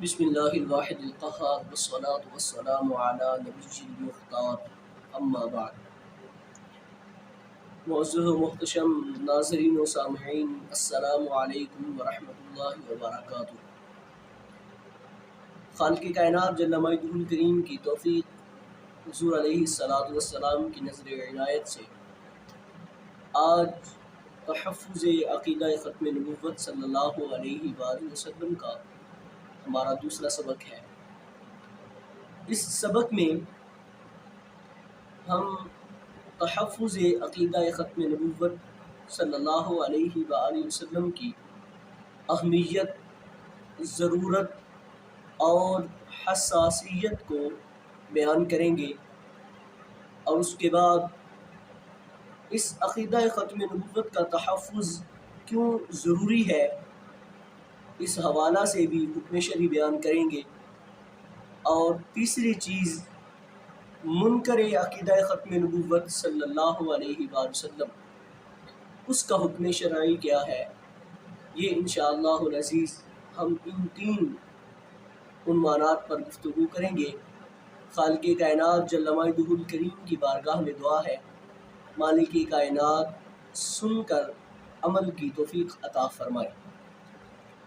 بسم اللہ الواحد القہار والصلاة والسلام علی نبی المختار اما بعد۔ معزز و محتشم ناظرین و سامعین، السلام علیکم ورحمۃ اللہ وبرکاتہ۔ خالق کائنات جل مجدہ الکریم کی توفیق، حضور علیہ الصلاۃ والسلام کی نظر عنایت سے آج تحفظ عقیدہ ختم نبوت صلی اللہ علیہ وآلہ وسلم کا ہمارا دوسرا سبق ہے۔ اس سبق میں ہم تحفظ عقیدہ ختم نبوت صلی اللہ علیہ وآلہ وسلم کی اہمیت، ضرورت اور حساسیت کو بیان کریں گے، اور اس کے بعد اس عقیدہ ختم نبوت کا تحفظ کیوں ضروری ہے اس حوالہ سے بھی حکم شرعی بیان کریں گے، اور تیسری چیز منکر عقیدہ ختم نبوت صلی اللہ علیہ وآلہ وسلم، اس کا حکم شرعی کیا ہے، یہ انشاءاللہ العزیز ہم ان تین عنوانات پر گفتگو کریں گے۔ خالق کائنات جل مجدہ الکریم کی بارگاہ میں دعا ہے، مالک کائنات سن کر عمل کی توفیق عطا فرمائے۔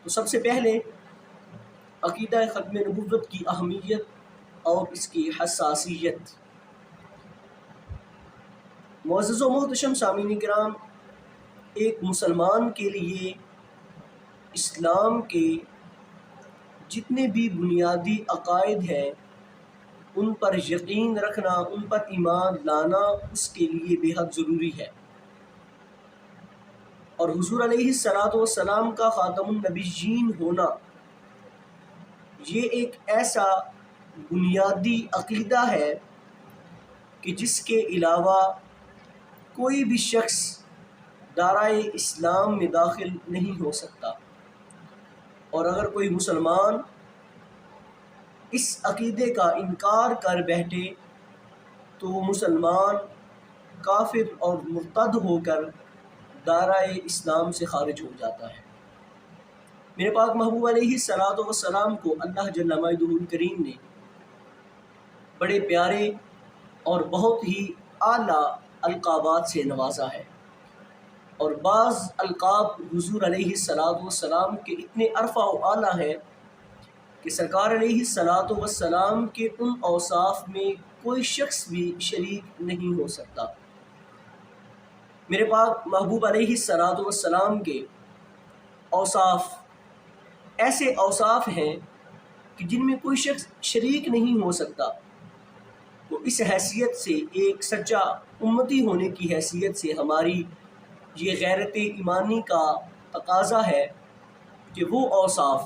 تو سب سے پہلے عقیدہ ختم نبوت کی اہمیت اور اس کی حساسیت۔ معزز و محتشم سامعین کرام، ایک مسلمان کے لیے اسلام کے جتنے بھی بنیادی عقائد ہیں ان پر یقین رکھنا، ان پر ایمان لانا اس کے لیے بے حد ضروری ہے، اور حضور علیہ الصلاۃ والسلام کا خاتم النبیین ہونا یہ ایک ایسا بنیادی عقیدہ ہے کہ جس کے علاوہ کوئی بھی شخص دائرۂ اسلام میں داخل نہیں ہو سکتا، اور اگر کوئی مسلمان اس عقیدے کا انکار کر بیٹھے تو وہ مسلمان کافر اور مرتد ہو کر دائرۂ اسلام سے خارج ہو جاتا ہے۔ میرے پاک محبوب علیہ الصلاۃ والسلام کو اللہ جل مجدہ الکریم نے بڑے پیارے اور بہت ہی اعلیٰ القابات سے نوازا ہے، اور بعض القاب حضور علیہ الصلاۃ والسلام کے اتنے عرفہ و اعلیٰ ہیں کہ سرکار علیہ الصلاۃ والسلام کے ان اوصاف میں کوئی شخص بھی شریک نہیں ہو سکتا۔ میرے پاک محبوب علیہ الصلاۃ والسلام کے اوصاف ایسے اوصاف ہیں کہ جن میں کوئی شخص شریک نہیں ہو سکتا۔ تو اس حیثیت سے، ایک سچا امتی ہونے کی حیثیت سے ہماری یہ غیرت ایمانی کا تقاضا ہے کہ وہ اوصاف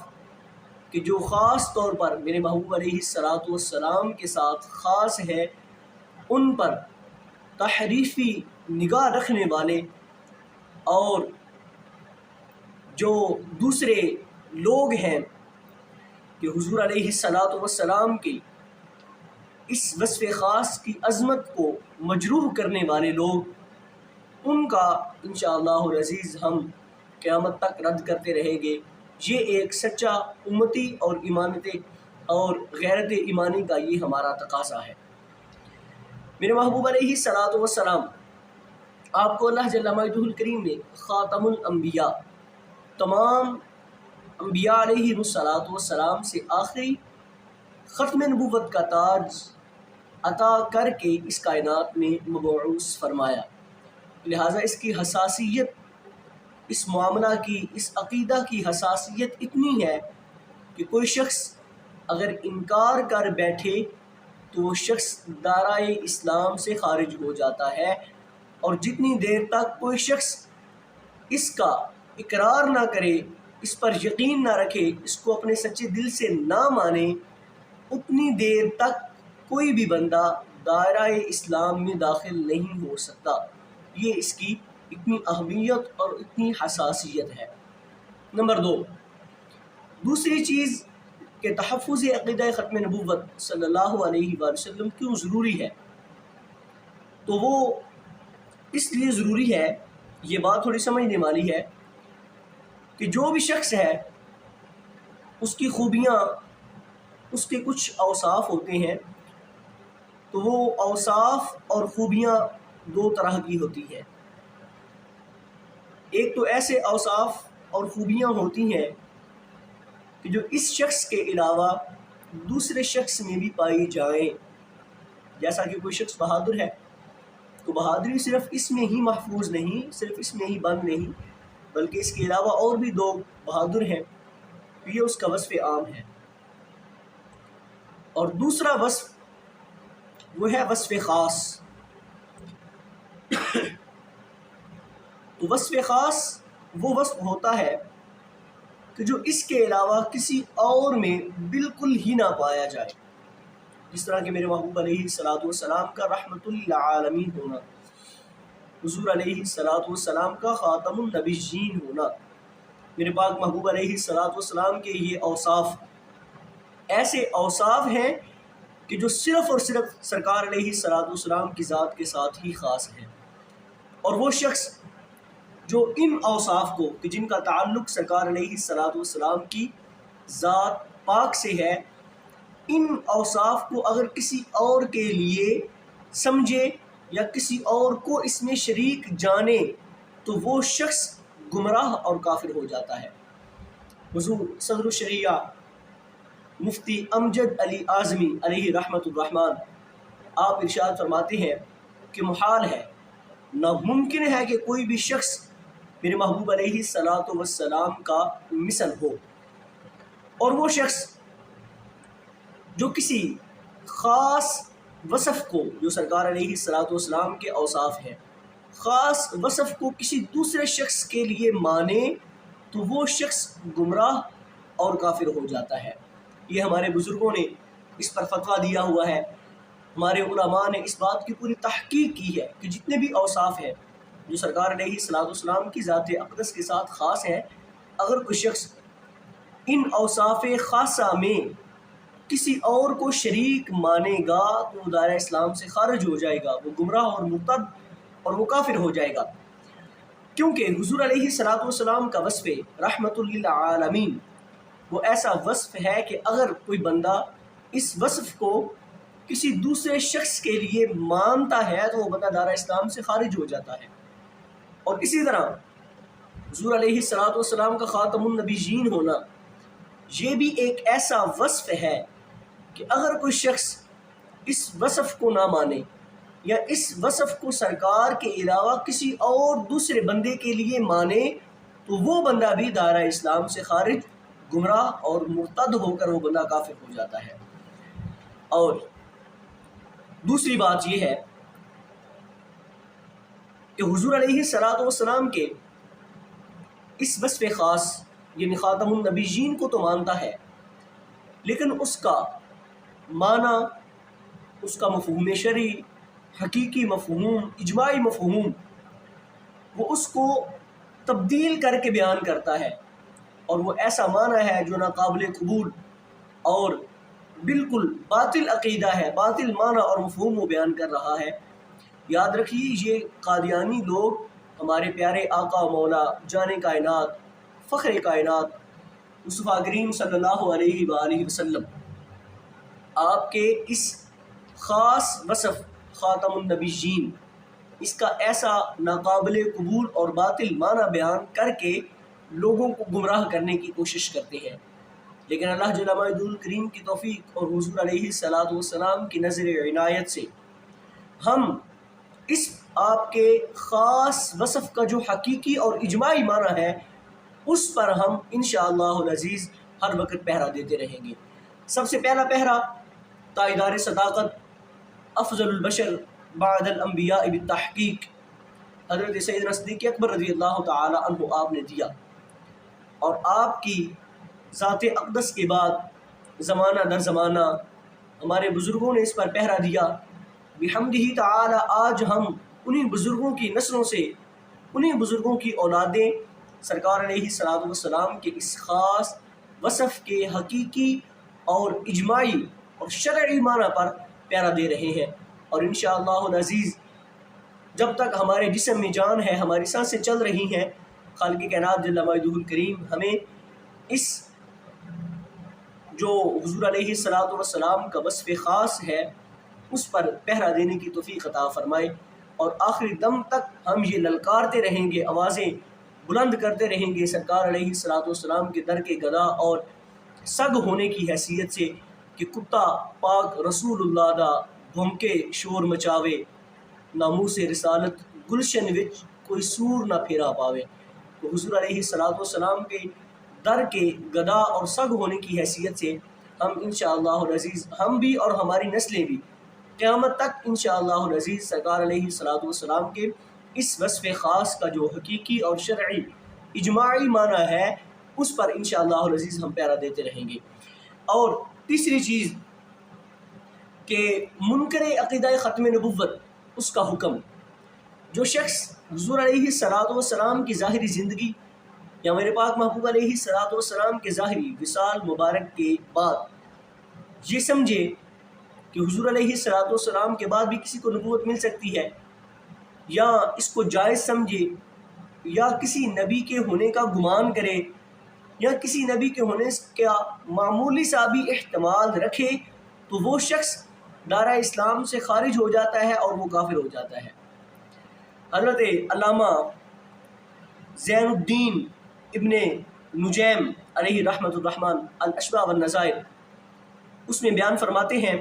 کہ جو خاص طور پر میرے محبوب علیہ الصلاۃ والسلام کے ساتھ خاص ہے، ان پر تحریفی نگاہ رکھنے والے اور جو دوسرے لوگ ہیں کہ حضور علیہ الصلاۃ والسلام کی اس وصف خاص کی عظمت کو مجروح کرنے والے لوگ، ان کا انشاءاللہ العزیز ہم قیامت تک رد کرتے رہیں گے۔ یہ ایک سچا امتی اور ایمانت اور غیرت ایمانی کا یہ ہمارا تقاضا ہے۔ میرے محبوب علیہ الصلاۃ والسلام، آپ کو اللہ جل مجدہ الکریم نے خاتم الانبیاء، تمام انبیاء علیہ الصلاۃ والسلام سے آخری ختم نبوت کا تاج عطا کر کے اس کائنات میں مبعوث فرمایا، لہٰذا اس کی حساسیت، اس معاملہ کی، اس عقیدہ کی حساسیت اتنی ہے کہ کوئی شخص اگر انکار کر بیٹھے تو وہ شخص دائرۂ اسلام سے خارج ہو جاتا ہے، اور جتنی دیر تک کوئی شخص اس کا اقرار نہ کرے، اس پر یقین نہ رکھے، اس کو اپنے سچے دل سے نہ مانے، اتنی دیر تک کوئی بھی بندہ دائرۂ اسلام میں داخل نہیں ہو سکتا۔ یہ اس کی اتنی اہمیت اور اتنی حساسیت ہے۔ نمبر 2، دوسری چیز کہ تحفظ عقیدہ ختم نبوت صلی اللہ علیہ وآلہ وسلم کیوں ضروری ہے، تو وہ اس لیے ضروری ہے، یہ بات تھوڑی سمجھنے والی ہے کہ جو بھی شخص ہے اس کی خوبیاں اس کے کچھ اوصاف ہوتے ہیں، تو وہ اوصاف اور خوبیاں دو طرح کی ہوتی ہیں۔ ایک تو ایسے اوصاف اور خوبیاں ہوتی ہیں کہ جو اس شخص کے علاوہ دوسرے شخص میں بھی پائی جائیں، جیسا کہ کوئی شخص بہادر ہے تو بہادری صرف اس میں ہی محفوظ نہیں، صرف اس میں ہی بند نہیں، بلکہ اس کے علاوہ اور بھی دو بہادر ہیں، تو یہ اس کا وصف عام ہے۔ اور دوسرا وصف وہ ہے وصف خاص۔ تو وصف خاص وہ وصف ہوتا ہے کہ جو اس کے علاوہ کسی اور میں بالکل ہی نہ پایا جائے، جس طرح کہ میرے محبوب علیہ الصلوۃ والسلام کا رحمت للعالمین ہونا، حضور علیہ الصلوۃ والسلام کا خاتم النبیین ہونا، میرے پاک محبوب علیہ الصلوۃ والسلام کے یہ اوصاف ایسے اوصاف ہیں کہ جو صرف اور صرف سرکار علیہ الصلوۃ والسلام کی ذات کے ساتھ ہی خاص ہیں۔ اور وہ شخص جو ان اوصاف کو کہ جن کا تعلق سرکار علیہ الصلوۃ والسلام کی ذات پاک سے ہے، ان اوصاف کو اگر کسی اور کے لیے سمجھے یا کسی اور کو اس میں شریک جانے تو وہ شخص گمراہ اور کافر ہو جاتا ہے۔ حضور صدر الشریعہ مفتی امجد علی اعظمی علیہ رحمت الرحمن آپ ارشاد فرماتے ہیں کہ محال ہے، ناممکن ہے کہ کوئی بھی شخص میرے محبوب علیہ الصلوۃ والسلام کا مثل ہو، اور وہ شخص جو کسی خاص وصف کو، جو سرکار علیہ الصلوۃ والسلام کے اوصاف ہیں، خاص وصف کو کسی دوسرے شخص کے لیے مانے تو وہ شخص گمراہ اور کافر ہو جاتا ہے۔ یہ ہمارے بزرگوں نے اس پر فتویٰ دیا ہوا ہے، ہمارے علماء نے اس بات کی پوری تحقیق کی ہے کہ جتنے بھی اوصاف ہیں جو سرکار علیہ الصلوۃ والسلام کی ذات اقدس کے ساتھ خاص ہیں، اگر کوئی شخص ان اوصاف خاصہ میں کسی اور کو شریک مانے گا تو وہ دائرہ اسلام سے خارج ہو جائے گا، وہ گمراہ اور مرتد اور وہ کافر ہو جائے گا، کیونکہ حضور علیہ الصلوۃ والسلام کا وصف رحمت للعالمین وہ ایسا وصف ہے کہ اگر کوئی بندہ اس وصف کو کسی دوسرے شخص کے لیے مانتا ہے تو وہ بندہ دائرہ اسلام سے خارج ہو جاتا ہے۔ اور اسی طرح حضور علیہ الصلوۃ والسلام کا خاتم النبیین ہونا یہ بھی ایک ایسا وصف ہے کہ اگر کوئی شخص اس وصف کو نہ مانے یا اس وصف کو سرکار کے علاوہ کسی اور دوسرے بندے کے لیے مانے تو وہ بندہ بھی دائرہ اسلام سے خارج، گمراہ اور مرتد ہو کر وہ بندہ کافر ہو جاتا ہے۔ اور دوسری بات یہ ہے کہ حضور علیہ الصلوۃ والسلام کے اس وصف خاص یعنی خاتم النبیین کو تو مانتا ہے، لیکن اس کا معنی، اس کا مفہوم شرعی، حقیقی مفہوم، اجماعی مفہوم، وہ اس کو تبدیل کر کے بیان کرتا ہے، اور وہ ایسا معنی ہے جو ناقابل قبول اور بالکل باطل عقیدہ ہے، باطل معنی اور مفہوم وہ بیان کر رہا ہے۔ یاد رکھیے یہ قادیانی لوگ ہمارے پیارے آقا و مولا جان کائنات، فخر کائنات مصطفیٰ کریم صلی اللہ علیہ وآلہ وسلم آپ کے اس خاص وصف خاتم النبیین، اس کا ایسا ناقابل قبول اور باطل معنی بیان کر کے لوگوں کو گمراہ کرنے کی کوشش کرتے ہیں، لیکن اللہ جل مجدہ الکریم کی توفیق اور حضور علیہ الصلوۃ والسلام کی نظر عنایت سے ہم اس آپ کے خاص وصف کا جو حقیقی اور اجماعی معنی ہے اس پر ہم انشاءاللہ العزیز ہر وقت پہرا دیتے رہیں گے۔ سب سے پہلا پہرا تائیدار صداقت، افضل البشر بعد الانبیاء بالتحقیق، حضرت سیدنا صدیق اکبر رضی اللہ تعالی عنہ آپ نے دیا، اور آپ کی ذات اقدس کے بعد زمانہ در زمانہ ہمارے بزرگوں نے اس پر پہرا دیا۔ بحمدہ تعالی آج ہم انہی بزرگوں کی نسلوں سے، انہی بزرگوں کی اولادیں سرکار علیہ الصلوۃ والسلام کے اس خاص وصف کے حقیقی اور اجماعی اور شرعی معنی پر پہرا دے رہے ہیں، اور انشاءاللہ العزیز جب تک ہمارے جسم میں جان ہے، ہماری سانسیں چل رہی ہیں، خالق کائنات جل مجدہ الکریم ہمیں اس جو حضور علیہ الصلوۃ والسلام کا وصف خاص ہے اس پر پہرا دینے کی توفیق عطا فرمائے، اور آخری دم تک ہم یہ للکارتے رہیں گے، آوازیں بلند کرتے رہیں گے سرکار علیہ الصلوۃ والسلام کے در کے گدا اور سگ ہونے کی حیثیت سے کہ کتا پاک رسول اللہ دا بھونکے شور مچاوے، ناموس رسالت گلشن وچ کوئی سور نہ پھیرا پاوے۔ تو حضور علیہ الصلوۃ والسلام کے در کے گدا اور سگ ہونے کی حیثیت سے ہم انشاءاللہ العزیز، ہم بھی اور ہماری نسلیں بھی قیامت تک انشاءاللہ العزیز سرکار علیہ الصلوۃ والسلام کے اس وصف خاص کا جو حقیقی اور شرعی اجماعی معنی ہے اس پر انشاءاللہ العزیز ہم پیرا دیتے رہیں گے۔ اور تیسری چیز کہ منکر عقیدہ ختم نبوت اس کا حکم، جو شخص حضور علیہ الصلوۃ والسلام کی ظاہری زندگی یا میرے پاک محبوب علیہ الصلوۃ والسلام کے ظاہری وصال مبارک کے بعد یہ سمجھے کہ حضور علیہ الصلوۃ والسلام کے بعد بھی کسی کو نبوت مل سکتی ہے، یا اس کو جائز سمجھے، یا کسی نبی کے ہونے کا گمان کرے، یا کسی نبی کے ہونے کا معمولی سا بھی احتمال رکھے، تو وہ شخص دائرہ اسلام سے خارج ہو جاتا ہے اور وہ کافر ہو جاتا ہے۔ حضرت علامہ زین الدین ابن نجیم علیہ رحمۃ الرحمن الاشباح والنظائر اس میں بیان فرماتے ہیں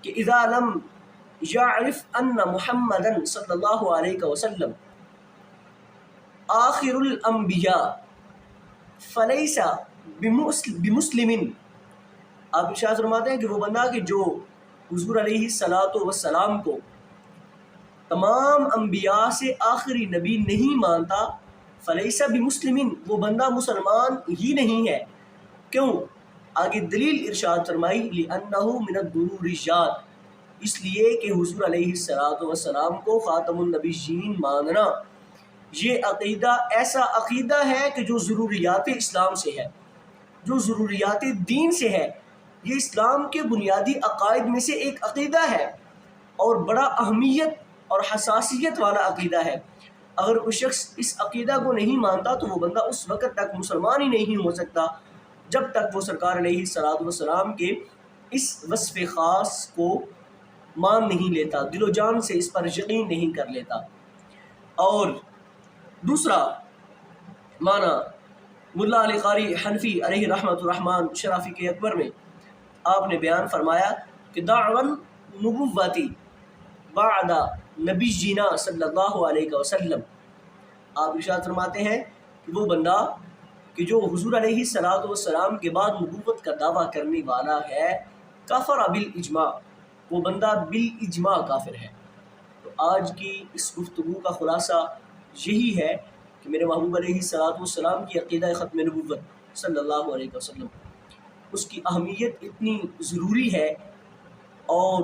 کہ اذا لم یعرف ان محمدا صلی اللہ علیہ وسلم آخر الانبیاء فلیس بمسلم، آپ ارشاد فرماتے ہیں کہ وہ بندہ کہ جو حضور علیہ الصلوۃ والسلام کو تمام انبیاء سے آخری نبی نہیں مانتا، فلیس بمسلم، وہ بندہ مسلمان ہی نہیں ہے۔ کیوں؟ آگے دلیل ارشاد فرمائی لأنہ من الضروریات، اس لیے کہ حضور علیہ الصلوۃ والسلام کو خاتم النبیین ماننا یہ عقیدہ ایسا عقیدہ ہے کہ جو ضروریات اسلام سے ہے، جو ضروریات دین سے ہے، یہ اسلام کے بنیادی عقائد میں سے ایک عقیدہ ہے اور بڑا اہمیت اور حساسیت والا عقیدہ ہے۔ اگر کوئی شخص اس عقیدہ کو نہیں مانتا تو وہ بندہ اس وقت تک مسلمان ہی نہیں ہو سکتا جب تک وہ سرکار علیہ الصلوۃ والسلام کے اس وصف خاص کو مان نہیں لیتا، دل و جان سے اس پر یقین نہیں کر لیتا۔ اور دوسرا معنی ملا علی قاری حنفی علیہ رحمۃ الرحمن شرح فقہ اکبر میں آپ نے بیان فرمایا کہ دعوی نبوتی بعد نبی جینا صلی اللہ علیہ وسلم، آپ ارشاد فرماتے ہیں کہ وہ بندہ کہ جو حضور علیہ الصلوۃ والسلام کے بعد نبوت کا دعویٰ کرنے والا ہے، کفر بالاجماع، وہ بندہ بالاجماع کافر ہے۔ تو آج کی اس گفتگو کا خلاصہ یہی ہے کہ میرے محبوب علیہ الصلوۃ والسلام کی عقیدہ ختم نبوت صلی اللہ علیہ وسلم، اس کی اہمیت اتنی ضروری ہے اور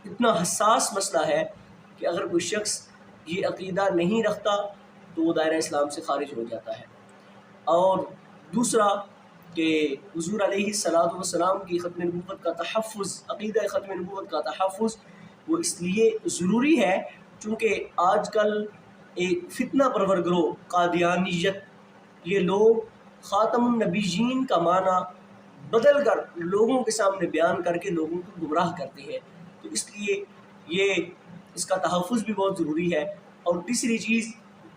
اتنا حساس مسئلہ ہے کہ اگر کوئی شخص یہ عقیدہ نہیں رکھتا تو وہ دائرہ اسلام سے خارج ہو جاتا ہے۔ اور دوسرا کہ حضور علیہ الصلوۃ والسلام کی ختم نبوت کا تحفظ، عقیدہ ختم نبوت کا تحفظ وہ اس لیے ضروری ہے چونکہ آج کل ایک فتنہ پرور گروہ قادیانیت، یہ لوگ خاتم النبیین کا معنی بدل کر لوگوں کے سامنے بیان کر کے لوگوں کو گمراہ کرتے ہیں، تو اس لیے یہ اس کا تحفظ بھی بہت ضروری ہے۔ اور تیسری چیز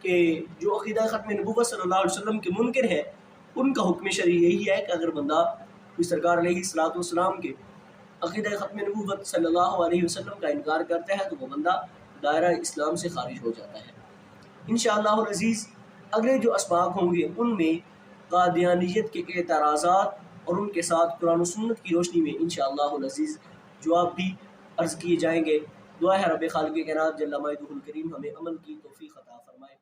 کہ جو عقیدہ ختم نبوت صلی اللہ علیہ وسلم کے منکر ہیں ان کا حکم شرعی یہی ہے کہ اگر بندہ کوئی سرکار علیہ الصلوۃ والسلام کے عقیدہ ختم نبوت صلی اللہ علیہ وسلم کا انکار کرتا ہے تو وہ بندہ دائرہ اسلام سے خارج ہو جاتا ہے۔ انشاءاللہ العزیز اگلے جو اسباق ہوں گے ان میں قادیانیت کے اعتراضات اور ان کے ساتھ قرآن و سنت کی روشنی میں انشاءاللہ العزیز جواب بھی عرض کیے جائیں گے۔ دعا ہے رب خالق کائنات جل مجدہ الکریم ہمیں عمل کی توفیق عطا فرمائے۔